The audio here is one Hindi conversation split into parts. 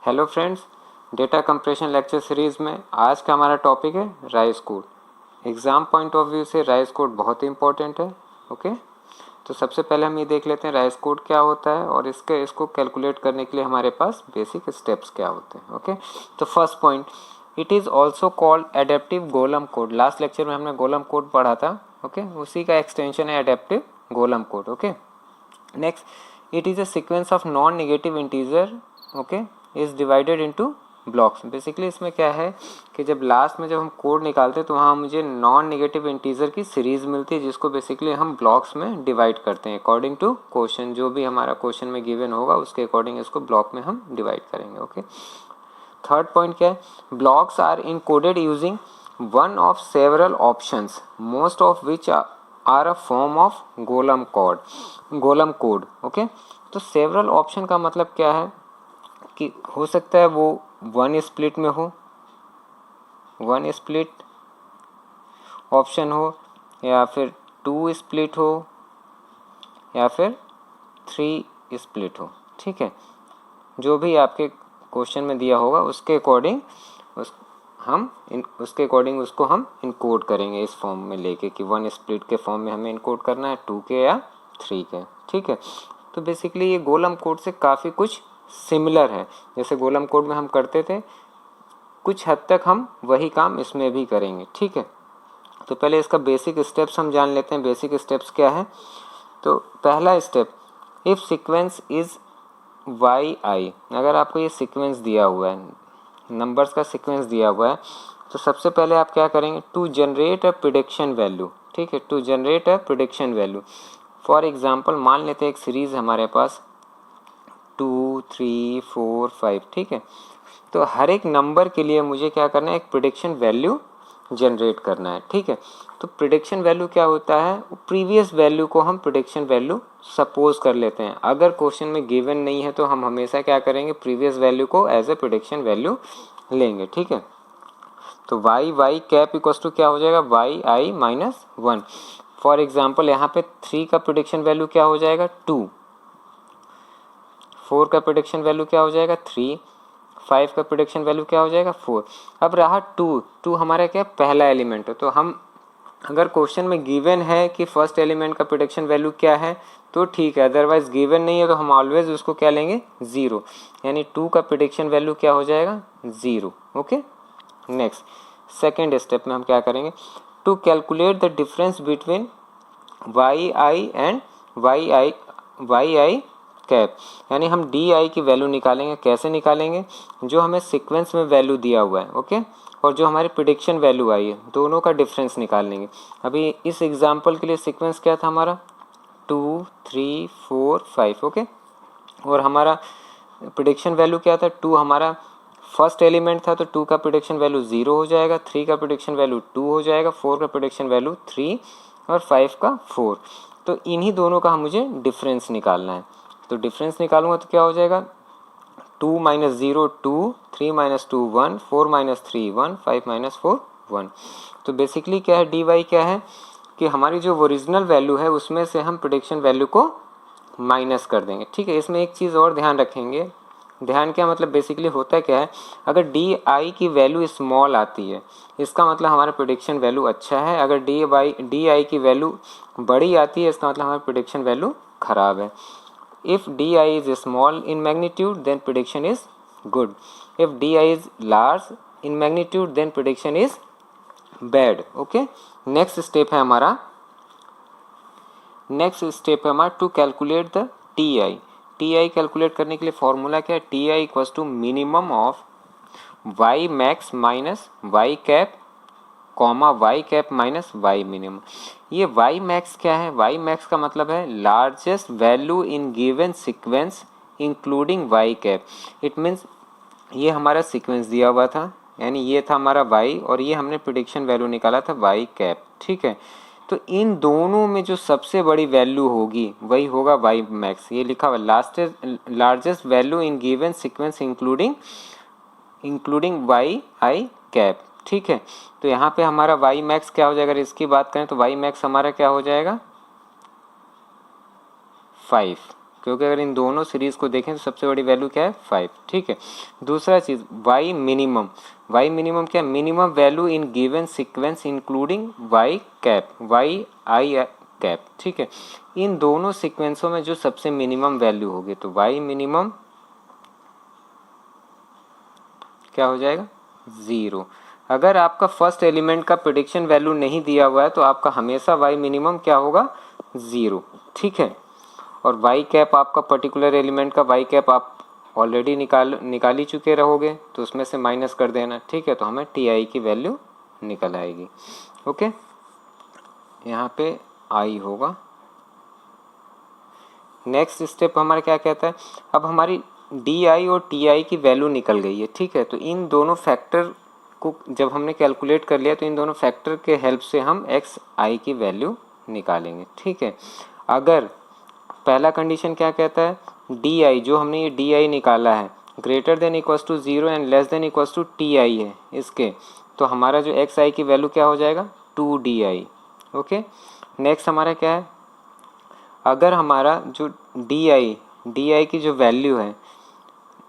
Hello friends, data compression lecture series में आज का हमारा टॉपिक है rice code. Exam point of view से राइस कोड बहुत ही इंपॉर्टेंट है। ओके, तो सबसे पहले हम ये देख लेते हैं राइस कोड क्या होता है और इसको कैलकुलेट करने के लिए हमारे पास बेसिक स्टेप्स क्या होते हैं। ओके, तो first point, it is also called adaptive Golomb code. Last lecture में हमने गोलम कोड पढ़ा था। ओके, उसी का एक्सटेंशन है adaptive Golomb code. Okay, next, it is a sequence of non negative integer. Okay, is divided into blocks. Basically इसमें क्या है कि जब लास्ट में जब हम कोड निकालते हैं तो वहाँ मुझे नॉन नेगेटिव इंटीजर की सीरीज़ मिलती है जिसको बेसिकली हम ब्लॉक्स में डिवाइड करते हैं अकॉर्डिंग टू क्वेश्चन। जो भी हमारा क्वेश्चन में गिवन होगा उसके अकॉर्डिंग इसको ब्लॉक में हम डिवाइड करेंगे। ओके, थर्ड पॉइंट क्या है, blocks are encoded using one of several options most of which are a form of Golomb code. Okay, तो सेवरल ऑप्शन का मतलब क्या है कि हो सकता है वो वन स्प्लिट में हो, वन स्प्लिट ऑप्शन हो, या फिर टू स्प्लिट हो, या फिर थ्री स्प्लिट हो। ठीक है, जो भी आपके क्वेश्चन में दिया होगा उसके अकॉर्डिंग उसको हम इनकोड करेंगे इस फॉर्म में लेके कि वन स्प्लिट के फॉर्म में हमें इनकोड करना है, टू के या थ्री के। ठीक है, तो बेसिकली ये गोलम कोड से काफ़ी कुछ सिमिलर है। जैसे गोलम कोड में हम करते थे, कुछ हद तक हम वही काम इसमें भी करेंगे। ठीक है, तो पहले इसका बेसिक स्टेप्स हम जान लेते हैं। बेसिक स्टेप्स क्या है, तो पहला step, if sequence is Y I. अगर आपको ये सीक्वेंस दिया हुआ है, नंबर्स का सीक्वेंस दिया हुआ है, तो सबसे पहले आप क्या करेंगे, to generate a prediction value. ठीक है, to generate a prediction value. For example मान लेते हैं एक सीरीज़ हमारे पास 2, 3, 4, 5। ठीक है, तो हर एक नंबर के लिए मुझे क्या करना है, एक प्रिडिक्शन वैल्यू जनरेट करना है। ठीक है, तो प्रिडिक्शन वैल्यू क्या होता है, प्रीवियस वैल्यू को हम प्रिडिक्शन वैल्यू सपोज कर लेते हैं। अगर क्वेश्चन में गिवन नहीं है तो हम हमेशा क्या करेंगे, प्रीवियस वैल्यू को एज ए प्रिडिक्शन वैल्यू लेंगे। ठीक है, तो वाई कैप इक्वल्स टू क्या हो जाएगा, Y I minus one. For example यहाँ पे 3 का प्रिडिक्शन वैल्यू क्या हो जाएगा, 2। 4 का प्रिडिक्शन वैल्यू क्या हो जाएगा, 3। 5 का प्रिडिक्शन वैल्यू क्या हो जाएगा, 4। अब रहा 2 हमारा क्या पहला एलिमेंट है, तो हम अगर क्वेश्चन में गिवन है कि फर्स्ट एलिमेंट का प्रिडिक्शन वैल्यू क्या है तो ठीक है, अदरवाइज गिवन नहीं है तो हम ऑलवेज उसको क्या लेंगे, 0। यानी 2 का प्रिडिक्शन वैल्यू क्या हो जाएगा, 0। ओके, नेक्स्ट सेकेंड स्टेप में हम क्या करेंगे, to calculate the difference between Y I and Y I cap. यानी हम डी आई की वैल्यू निकालेंगे। कैसे निकालेंगे, जो हमें सीक्वेंस में वैल्यू दिया हुआ है, ओके, और जो हमारी प्रिडिक्शन वैल्यू आई है, दोनों का डिफरेंस निकाल लेंगे। अभी इस एग्जांपल के लिए सीक्वेंस क्या था हमारा, 2, 3, 4, 5। ओके, और हमारा प्रिडिक्शन वैल्यू क्या था, 2 हमारा फर्स्ट एलिमेंट था, तो 2 का प्रिडिक्शन वैल्यू 0 हो जाएगा, 3 का प्रिडिक्शन वैल्यू 2 हो जाएगा, 4 का प्रिडिक्शन वैल्यू 3 और 5 का 4। तो इन्हीं दोनों का मुझे डिफरेंस निकालना है। तो डिफरेंस निकालूंगा तो क्या हो जाएगा, 2 माइनस 0 2, 3 माइनस 2 1, 4 माइनस 3 1, 5 माइनस 4 1। तो बेसिकली क्या है, डी वाई क्या है कि हमारी जो ओरिजिनल वैल्यू है उसमें से हम प्रिडिक्शन वैल्यू को माइनस कर देंगे। ठीक है, इसमें एक चीज़ और ध्यान रखेंगे। ध्यान क्या मतलब, बेसिकली होता क्या है, अगर डी आई की वैल्यू स्मॉल आती है इसका मतलब हमारा प्रिडिक्शन वैल्यू अच्छा है। अगर डी आई की वैल्यू बड़ी आती है इसका मतलब हमारा प्रिडिक्शन वैल्यू खराब है। If di is small in magnitude, then prediction is good. If di is large in magnitude, then prediction is bad. Okay. Next step है हमारा to calculate the T I. T I calculate करने के लिए फॉर्मूला क्या है, T I equals to minimum of Y max minus Y cap comma Y cap minus Y minimum. ये वाई मैक्स क्या है, वाई मैक्स का मतलब है largest value in given sequence including Y cap. It means ये हमारा सीक्वेंस दिया हुआ था, यानी ये था हमारा वाई और ये हमने प्रिडिक्शन वैल्यू निकाला था वाई कैप। ठीक है, तो इन दोनों में जो सबसे बड़ी वैल्यू होगी वही होगा वाई मैक्स। ये लिखा हुआ largest value in given sequence including Y I cap. ठीक है, तो यहाँ पे हमारा वाई मैक्स क्या हो जाएगा, अगर इसकी बात करें तो वाई मैक्स हमारा क्या हो जाएगा, 5। क्योंकि अगर इन दोनों सीरीज़ को देखें तो सबसे बड़ी वैल्यू क्या है 5, ठीक है। दूसरा चीज़ y मिनिमम, y मिनिमम क्या, minimum value in given sequence including y cap, y i cap, ठीक है। इन दोनों सीक्वेंसों में जो सबसे मिनिमम वैल्यू होगी तो y मिनिमम क्या हो जाएगा 0। अगर आपका फर्स्ट एलिमेंट का प्रेडिक्शन वैल्यू नहीं दिया हुआ है तो आपका हमेशा y मिनिमम क्या होगा 0, ठीक है। और y कैप आपका पर्टिकुलर एलिमेंट का y कैप आप ऑलरेडी निकाल ही चुके रहोगे तो उसमें से माइनस कर देना, ठीक है। तो हमें ti की वैल्यू निकल आएगी, ओके। यहाँ पे i होगा। नेक्स्ट स्टेप हमारा क्या कहता है, अब हमारी डी और टी की वैल्यू निकल गई है, ठीक है। तो इन दोनों फैक्टर को जब हमने कैलकुलेट कर लिया तो इन दोनों फैक्टर के हेल्प से हम एक्स आई की वैल्यू निकालेंगे, ठीक है। अगर पहला कंडीशन क्या कहता है, डी आई, जो हमने ये डी आई निकाला है greater than equals to 0 and less than equals to T I है इसके, तो हमारा जो एक्स आई की वैल्यू क्या हो जाएगा 2di, ओके। नेक्स्ट हमारा क्या है, अगर हमारा जो डी आई की जो वैल्यू है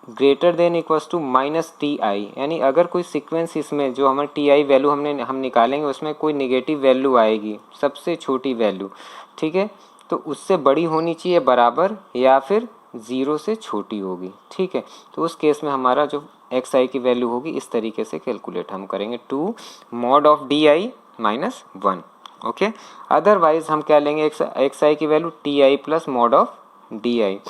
greater than equals to minus T I, यानी अगर कोई सीक्वेंस इसमें जो हमारी टी आई वैल्यू हम निकालेंगे उसमें कोई नेगेटिव वैल्यू आएगी, सबसे छोटी वैल्यू, ठीक है, तो उससे बड़ी होनी चाहिए बराबर या फिर 0 से छोटी होगी, ठीक है। तो उस केस में हमारा जो एक्स आई की वैल्यू होगी इस तरीके से कैलकुलेट हम करेंगे 2 mod of D I minus 1, okay. Otherwise हम क्या लेंगे, एक्स आई की value T I plus mod of D I.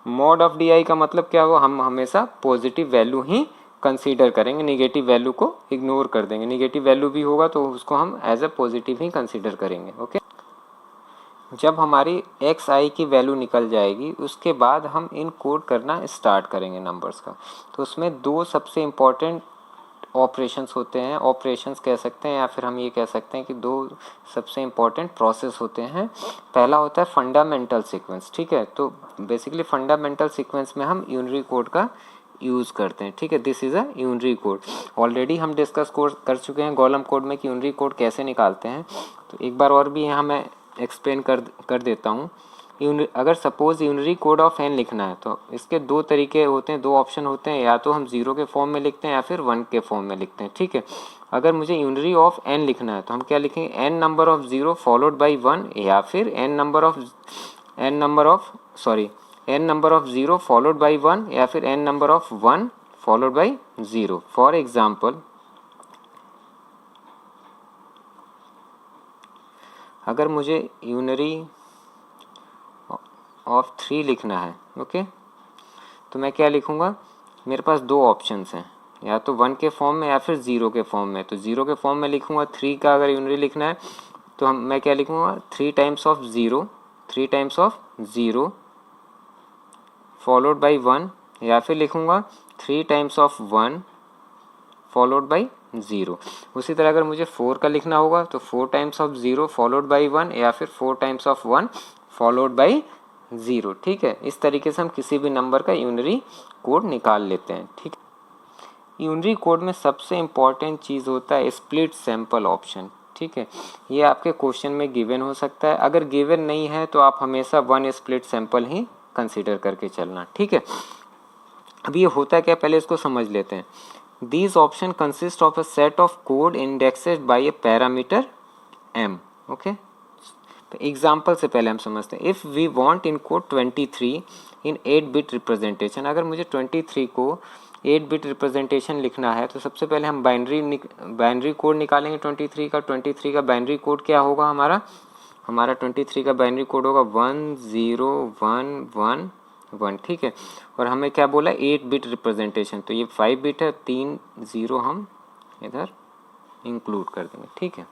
Mod of D I का मतलब क्या हुआ, हम हमेशा पॉजिटिव वैल्यू ही कंसीडर करेंगे, निगेटिव वैल्यू को इग्नोर कर देंगे। निगेटिव वैल्यू भी होगा तो उसको हम एज ए पॉजिटिव ही कंसीडर करेंगे, ओके। जब हमारी एक्स आई की वैल्यू निकल जाएगी उसके बाद हम इन कोड करना स्टार्ट करेंगे नंबर्स का। तो उसमें दो सबसे इम्पॉर्टेंट ऑपरेशंस होते हैं, ऑपरेशंस कह सकते हैं या फिर हम ये कह सकते हैं कि दो सबसे इम्पॉर्टेंट प्रोसेस होते हैं। पहला होता है फंडामेंटल सीक्वेंस, ठीक है। तो बेसिकली फंडामेंटल सीक्वेंस में हम यूनरी कोड का यूज़ करते हैं, ठीक है। This is a unary code. Already हम डिस्कस कर चुके हैं कॉलम कोड में कि यूनरी कोड कैसे निकालते हैं। तो एक बार और भी यहाँ मैं एक्सप्लेन कर देता हूँ। अगर suppose unary code of N लिखना है तो इसके दो तरीके होते हैं, दो ऑप्शन होते हैं, या तो हम 0 के फॉर्म में लिखते हैं या फिर 1 के फॉर्म में लिखते हैं, ठीक है। अगर मुझे यूनरी ऑफ एन लिखना है तो हम क्या लिखेंगे, n number of 0 followed by 1 या फिर n number of 0 followed by 1 या फिर n number of 1 followed by 0। For example अगर मुझे यूनरी ऑफ 3 लिखना है, ओके, तो मैं क्या लिखूँगा, मेरे पास दो ऑप्शंस हैं, या तो 1 के फॉर्म में या फिर 0 के फॉर्म में। तो 0 के फॉर्म में लिखूँगा, 3 का अगर यूनरी लिखना है तो मैं क्या लिखूँगा 3 टाइम्स ऑफ 0 फॉलोड बाई 1, या फिर लिखूँगा 3 टाइम्स ऑफ 1 फॉलोड बाई 0। उसी तरह अगर मुझे 4 का लिखना होगा तो 4 टाइम्स ऑफ 0 फॉलोड बाई 1 या फिर 4 टाइम्स ऑफ 1 फॉलोड बाई 0, ठीक है। इस तरीके से हम किसी भी नंबर का यूनरी कोड निकाल लेते हैं, ठीक। यूनरी कोड में सबसे इम्पॉर्टेंट चीज़ होता है स्प्लिट सैंपल ऑप्शन, ठीक है। ये आपके क्वेश्चन में गिवन हो सकता है, अगर गिवन नहीं है तो आप हमेशा 1 स्प्लिट सैंपल ही कंसीडर करके चलना, ठीक है। अब ये होता है क्या, पहले इसको समझ लेते हैं। These option consist of a set of code indexed by a parameter m, okay। तो एग्जाम्पल से पहले हम समझते हैं। If we want encode 23 in 8 bit representation, अगर मुझे 23 को 8 बिट रिप्रेजेंटेशन लिखना है तो सबसे पहले हम बाइनरी कोड निकालेंगे 23 का। 23 का बाइनरी कोड क्या होगा, हमारा 23 का बाइनरी कोड होगा 10111, ठीक है। और हमें क्या बोला 8 बिट रिप्रेजेंटेशन, तो ये 5 बिट है, 3 0 हम इधर इंक्लूड कर देंगे, ठीक है।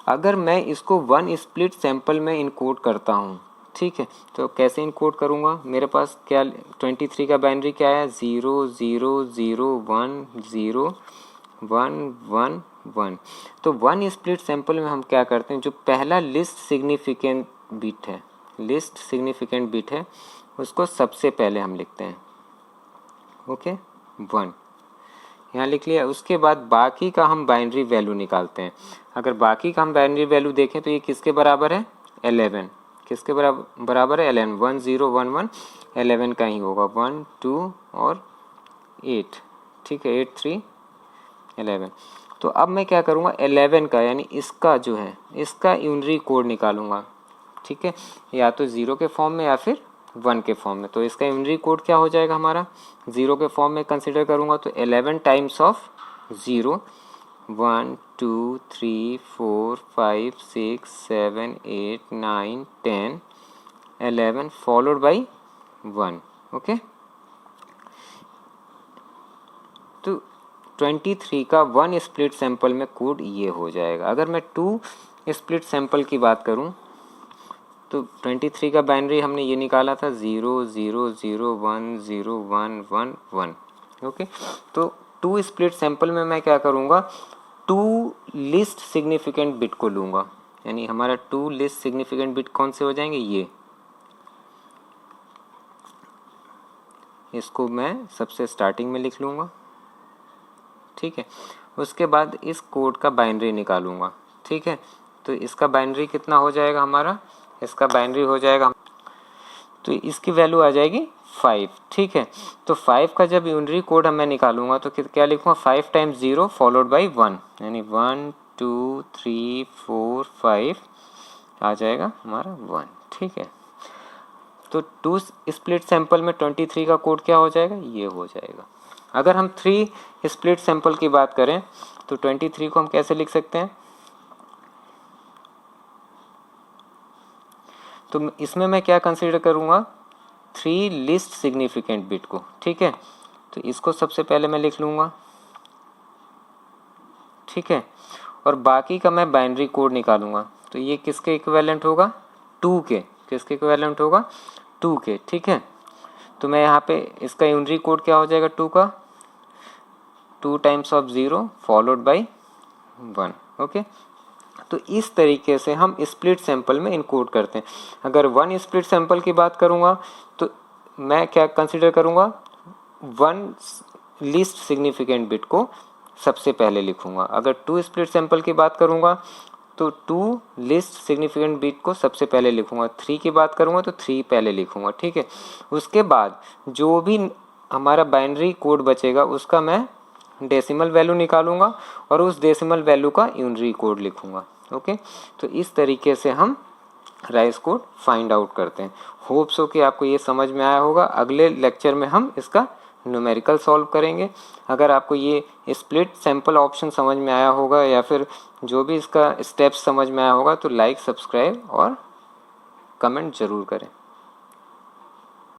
अगर मैं इसको 1 स्प्लिट सैंपल में इनकोड करता हूँ, ठीक है, तो कैसे इनकोड करूँगा, मेरे पास क्या 23 का बाइनरी क्या है 0 0 0 1 0 1 1 1। तो 1 स्प्लिट सैंपल में हम क्या करते हैं, जो पहला लिस्ट सिग्निफिकेंट बिट है उसको सबसे पहले हम लिखते हैं, ओके 1 यहाँ लिख लिया। उसके बाद बाकी का हम बाइनरी वैल्यू निकालते हैं। अगर बाकी का हम बाइनरी वैल्यू देखें तो ये किसके बराबर है 11, किसके बराबर है, 11, 1 0 1 1 11 का ही होगा, 1 2 और 8, ठीक है, 8 3 11। तो अब मैं क्या करूँगा, 11 का यानी इसका जो है इसका यूनरी कोड निकालूंगा, ठीक है, या तो 0 के फॉर्म में या फिर 1 के फॉर्म में। तो इसका यूनरी कोड क्या हो जाएगा हमारा, 0 के फॉर्म में कंसिडर करूँगा तो 11 times of 0, 1 2 3 4 5 6 7 8 9 10 11 followed by 1, okay. तो 23 का 1 स्प्लिट सैंपल में कोड ये हो जाएगा। अगर मैं 2 स्प्लिट सैंपल की बात करूं तो 23 का बाइनरी हमने ये निकाला था 0 0 0 1 0 1 1 1, ओके। तो 2 स्प्लिट सैंपल में मैं क्या करूंगा, 2 लिस्ट सिग्निफिकेंट बिट को लूँगा, यानी हमारा 2 लिस्ट सिग्निफिकेंट बिट कौन से हो जाएंगे, ये, इसको मैं सबसे स्टार्टिंग में लिख लूँगा, ठीक है। उसके बाद इस कोड का बाइनरी निकालूंगा, ठीक है। तो इसका बाइनरी कितना हो जाएगा हमारा, इसका बाइनरी हो जाएगा, तो इसकी वैल्यू आ जाएगी 5, ठीक है। तो 5 का जब यूनरी कोड मैं निकालूंगा तो क्या लिखूँगा, 5 टाइम्स 0 फॉलोड बाई 1, यानी 1 2 3 4 5 आ जाएगा हमारा 1, ठीक है। तो 2 स्प्लिट सैंपल में 23 का कोड क्या हो जाएगा, ये हो जाएगा। अगर हम 3 स्प्लिट सैंपल की बात करें तो 23 को हम कैसे लिख सकते हैं, तो इसमें मैं क्या कंसीडर करूँगा, 3 लिस्ट सिग्निफिकेंट बिट को, ठीक है। तो इसको सबसे पहले मैं लिख लूँगा, ठीक है, और बाकी का मैं बाइनरी कोड निकालूंगा। तो ये किसके इक्विवेलेंट होगा, 2 के, किसके इक्विवेलेंट होगा, 2 के, ठीक है। तो मैं यहाँ पे इसका यूनरी कोड क्या हो जाएगा 2 का, 2 times of 0 followed by 1, okay. तो इस तरीके से हम स्प्लिट सैंपल में इनकोड करते हैं। अगर 1 स्प्लिट सैंपल की बात करूँगा तो मैं क्या कंसीडर करूँगा, 1 लीस्ट सिग्निफिकेंट बिट को सबसे पहले लिखूँगा। अगर 2 स्प्लिट सैंपल की बात करूँगा तो 2 लिस्ट सिग्निफिकेंट बिट को सबसे पहले लिखूँगा। 3 की बात करूँगा तो 3 पहले लिखूँगा, ठीक है। उसके बाद जो भी हमारा बाइनरी कोड बचेगा उसका मैं डेसिमल वैल्यू निकालूंगा और उस डेसिमल वैल्यू का यूनरी कोड लिखूंगा, ओके। तो इस तरीके से हम राइस कोड फाइंड आउट करते हैं। होप्स हो कि आपको ये समझ में आया होगा। अगले लेक्चर में हम इसका न्यूमेरिकल सॉल्व करेंगे। अगर आपको ये स्प्लिट सैंपल ऑप्शन समझ में आया होगा या फिर जो भी इसका स्टेप्स समझ में आया होगा तो लाइक, सब्सक्राइब और कमेंट ज़रूर करें।